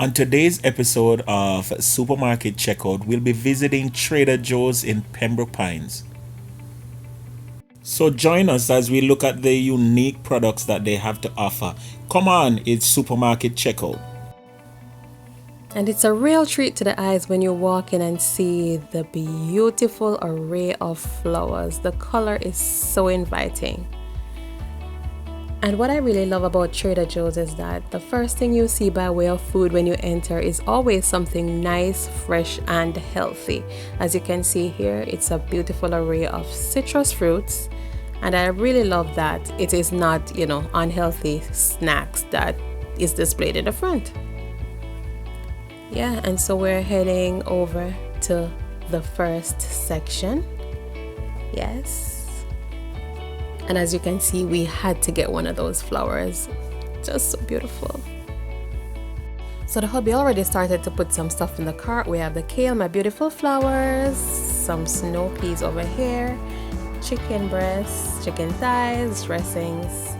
On today's episode of Supermarket Checkout, we'll be visiting Trader Joe's in Pembroke Pines. So join us as we look at the unique products that they have to offer. Come on, it's Supermarket Checkout. And it's a real treat to the eyes when you walk in and see the beautiful array of flowers. The color is so inviting. And what I really love about Trader Joe's is that the first thing you see by way of food when you enter is always something nice, fresh, and healthy. As you can see here, it's a beautiful array of citrus fruits. And I really love that it is not, unhealthy snacks that is displayed in the front. Yeah, and so we're heading over to the first section. Yes. And as you can see, we had to get one of those flowers. Just so beautiful. So the hubby already started to put some stuff in the cart. We have the kale, my beautiful flowers, some snow peas over here, chicken breasts, chicken thighs, dressings.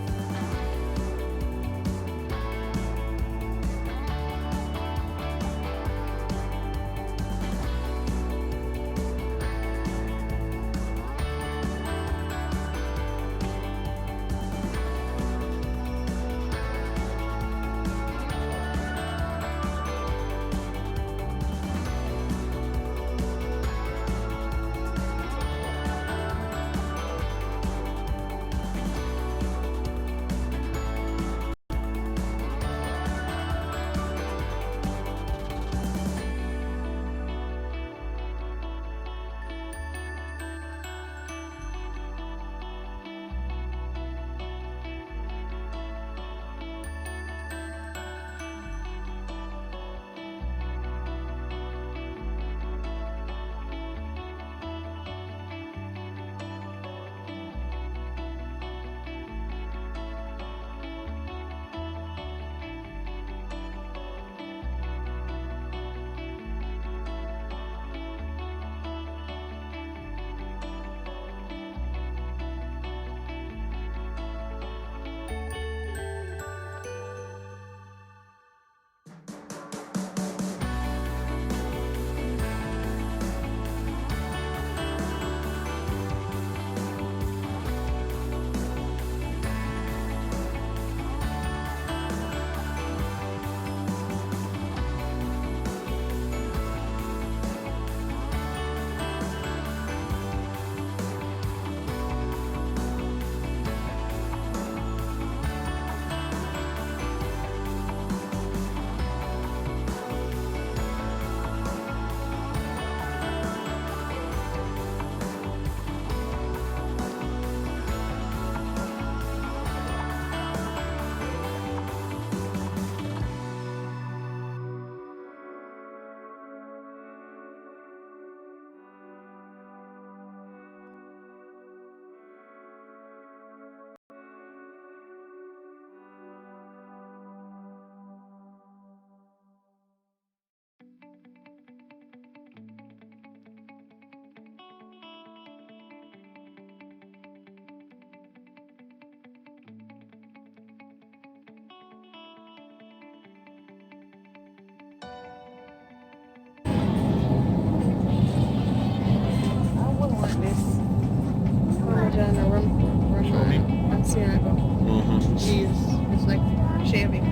Cheese. It's like shaving.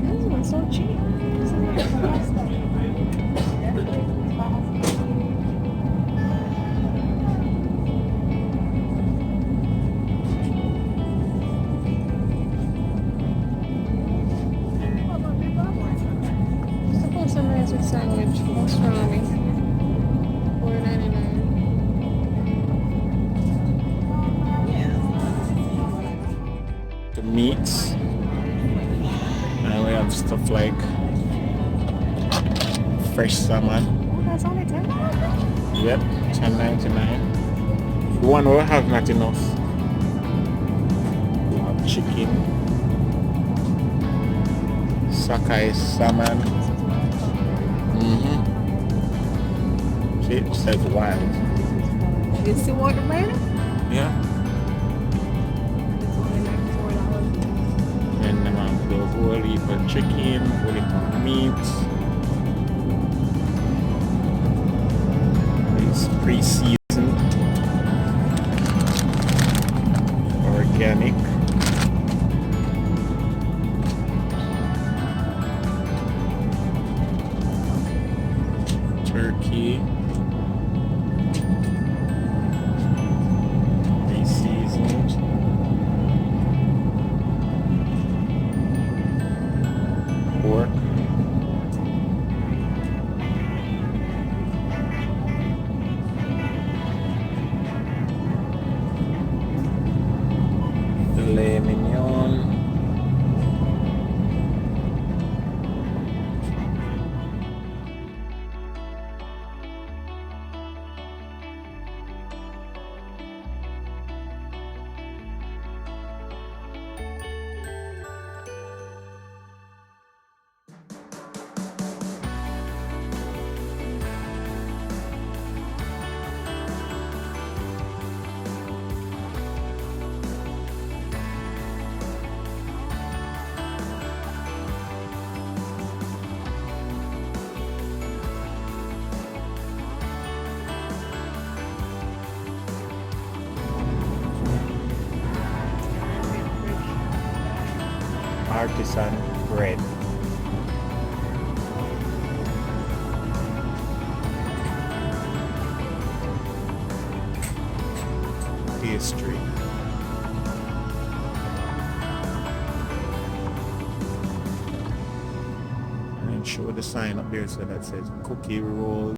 This one's so cheap. Suppose some rice with sandwich. What's wrong with me? $4.99. The meats. And we have stuff like fresh salmon. Oh, that's only $10. Yep, $10.99. The one we have not enough. We have chicken, sockeye salmon. See, it says wild. You still want the brand? Yeah. It's only like $4. And Them have the whole heap of chicken, whole heap of meat. It's pre-seasoned, organic. Turkey, pre-seasoned. Pork. Filet mignon. Artisan bread. Pastry. And show the sign up there so that says cookie rolls.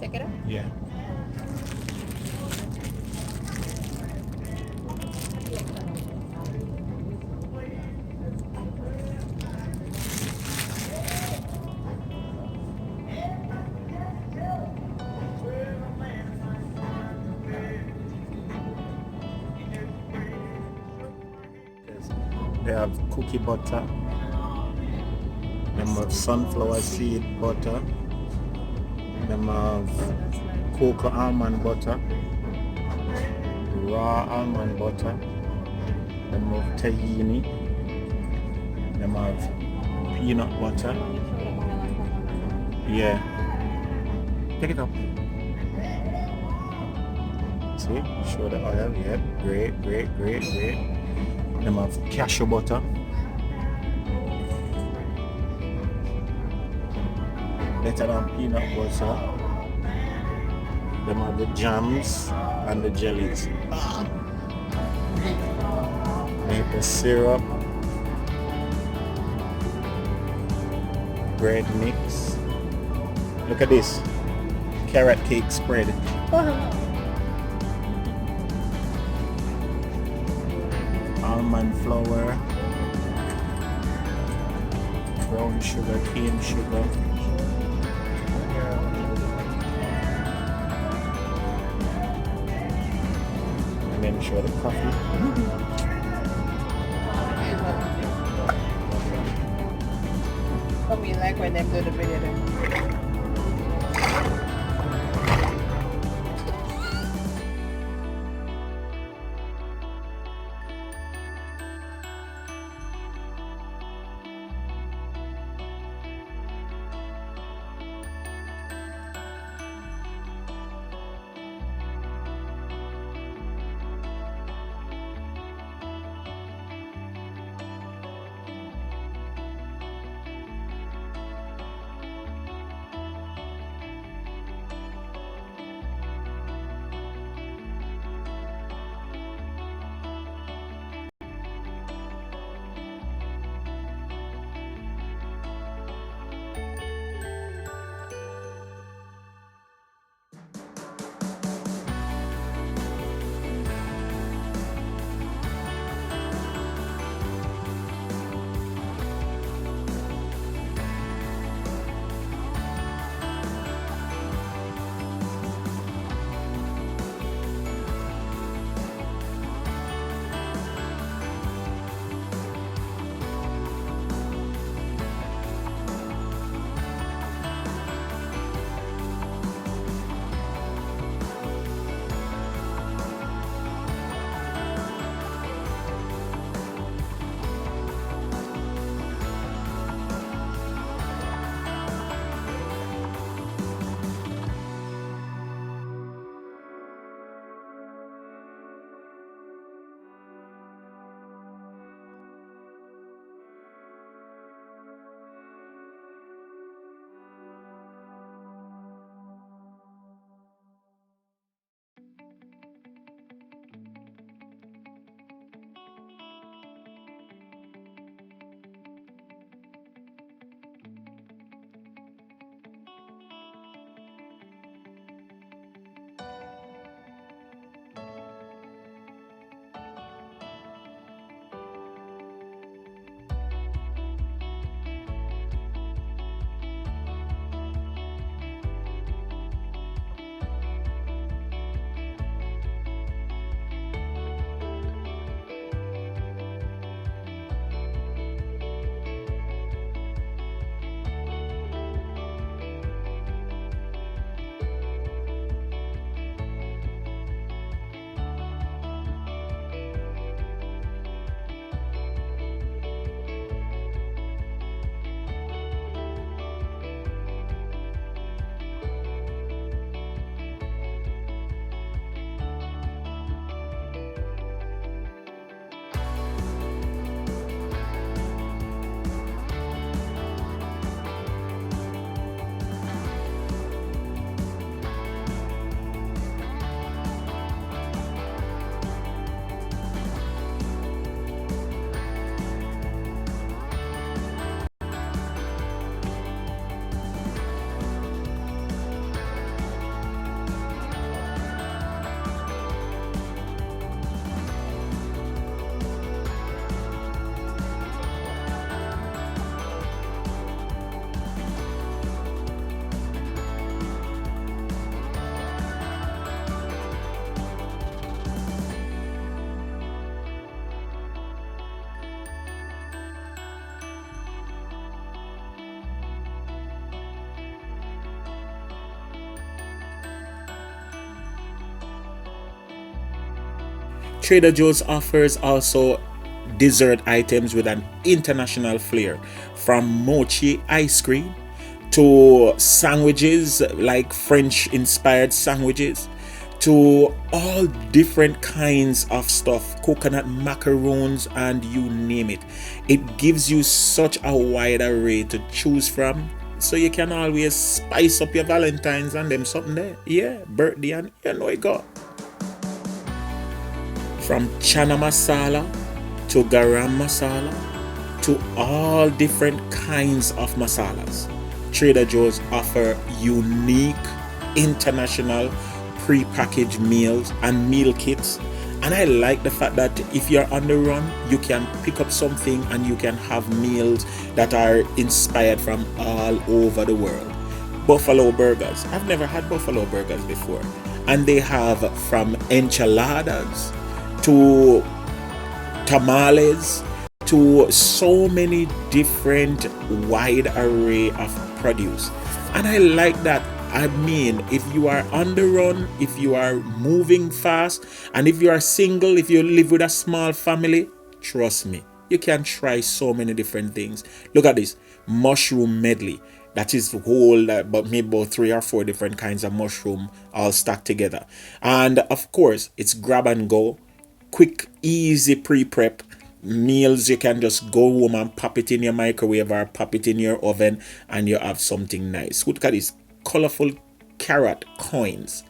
Check it out. Yeah. They have cookie butter. They have sunflower seed butter. They have cocoa almond butter. Raw almond butter. They have tahini. They have peanut butter. Yeah. Take it up. See? Show the oil. Yeah. Great, great, great, great. Them have cashew butter. Better than peanut butter. Them have the jams and the jellies. Maple syrup. Bread mix. Look at this. Carrot cake spread. Almond flour, brown sugar, cane sugar, and then show the coffee. For me, like when them do the video then. Trader Joe's offers also dessert items with an international flair, from mochi ice cream to sandwiches like French inspired sandwiches to all different kinds of stuff, coconut macaroons, and you name it. It gives you such a wide array to choose from, so you can always spice up your Valentine's and them something there. Yeah, birthday, and you know it got. From chana masala to garam masala to all different kinds of masalas, Trader Joe's offer unique international pre-packaged meals and meal kits. And I like the fact that if you're on the run, you can pick up something and you can have meals that are inspired from all over the world. Buffalo burgers. I've never had buffalo burgers before. And they have from enchiladas to tamales to so many different wide array of produce. And I like that. I mean, if you are on the run, if you are moving fast, and if you are single, if you live with a small family, trust me, you can try so many different things. Look at this mushroom medley. That is whole, but maybe about 3 or 4 different kinds of mushroom all stacked together. And of course, it's grab and go, quick, easy pre-prep meals. You can just go home and pop it in your microwave or pop it in your oven, and you have something nice. Look at this colorful carrot coins,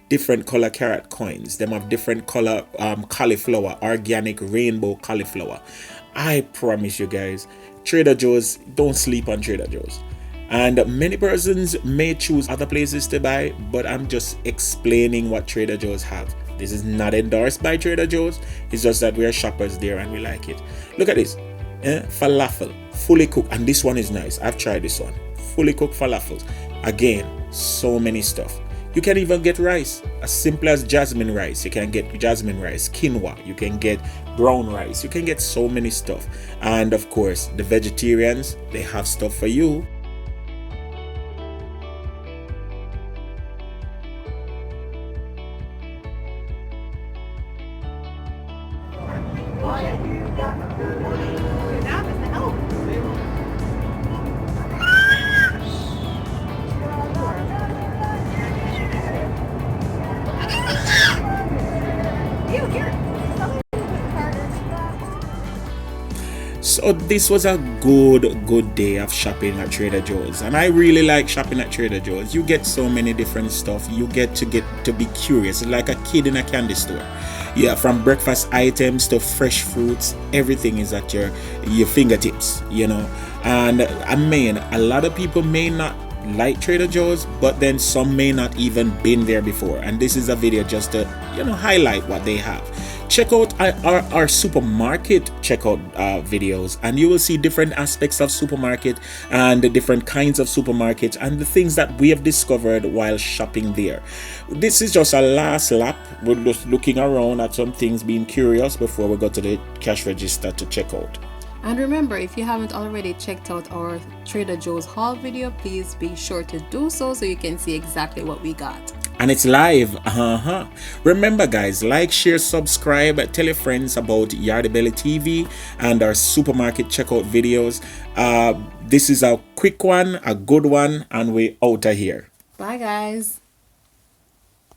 different color carrot coins. Them have different color cauliflower, organic rainbow cauliflower. I promise you guys, Trader Joe's, don't sleep on Trader Joe's. And many persons may choose other places to buy, but I'm just explaining what Trader Joe's have. This is not endorsed by Trader Joe's. It's just that we're shoppers there and we like it. Look at this. Falafel, fully cooked. And this one is nice. I've tried this one. Fully cooked falafels. Again, so many stuff. You can even get rice, as simple as jasmine rice. You can get jasmine rice, quinoa. You can get brown rice. You can get so many stuff. And of course, the vegetarians, they have stuff for you. So this was a good day of shopping at Trader Joe's, and I really like shopping at Trader Joe's. You get so many different stuff. You get to be curious. It's like a kid in a candy store. Yeah, from breakfast items to fresh fruits, everything is at your fingertips, you know. And I mean, a lot of people may not like Trader Joe's, but then some may not even been there before, and this is a video just to, you know, highlight what they have. Check out our supermarket checkout videos, and you will see different aspects of supermarket and the different kinds of supermarkets and the things that we have discovered while shopping there. This is just a last lap. We're just looking around at some things, being curious before we go to the cash register to check out. And remember, if you haven't already checked out our Trader Joe's haul video, please be sure to do so you can see exactly what we got. And it's live. Remember guys, like, share, subscribe, tell your friends about Yardie Belly TV and our supermarket checkout videos. This is a quick one, a good one, and we're out of here. Bye guys.